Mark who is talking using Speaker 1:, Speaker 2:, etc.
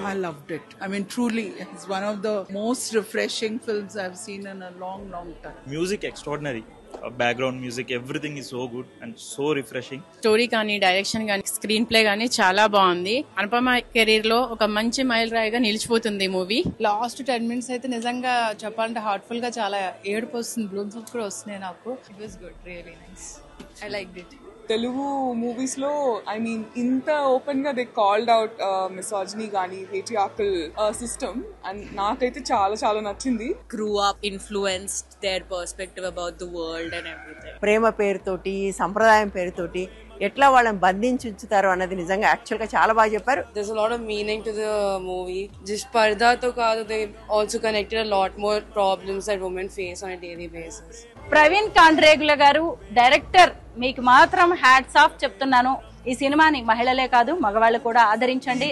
Speaker 1: I loved it. I mean, truly, it's one of the most refreshing films I've seen in a long, long time.
Speaker 2: Music extraordinary. Background music, everything is so good and so refreshing.
Speaker 3: Story కానీ direction కానీ screen play కానీ చాలా బాగుంది. Anupama career లో ఒక మంచి mile రాయిగా నిలిచిపోతుంది మూవీ.
Speaker 4: లాస్ట్ 10 minutes అయితే నిజంగా చెప్పాలంటే హార్ట్ఫుల్ గా చాలా ఏడుపు వస్తుంది, బ్లూమ్స్ కూడా వస్తున్నాయి నాకు. It was good, really nice. I liked it.
Speaker 5: Telugu movies లో ఐ మీన్ ఇంత ఓపెన్ గా దే కాల్డ్ అవుట్ మిసాజినీ గానీ పేట్రియార్కల్ సిస్టమ్ అండ్ నాకైతే చాలా చాలా నచ్చింది.
Speaker 6: grew up influenced their perspective about the world and everything.
Speaker 7: ప్రేమ పేరుతోటి సంప్రదాయం పేరుతోటి ఎట్లా వాళ్ళని బంధించి ఉంచుతారు అన్నది నిజంగా యాక్చువల్ గా చాలా బాగా చెప్పారు.
Speaker 8: There's a lot of meaning to the movie. Just parda to kaado, they also connected a lot more problems that women face on a daily basis.
Speaker 9: Praveen Kandregula గారు డైరెక్టర్, మీకు మాత్రం హ్యాట్స్ ఆఫ్ చెప్తున్నాను. ఈ సినిమాని మహిళలే కాదు మగవాళ్ళు కూడా ఆదరించండి.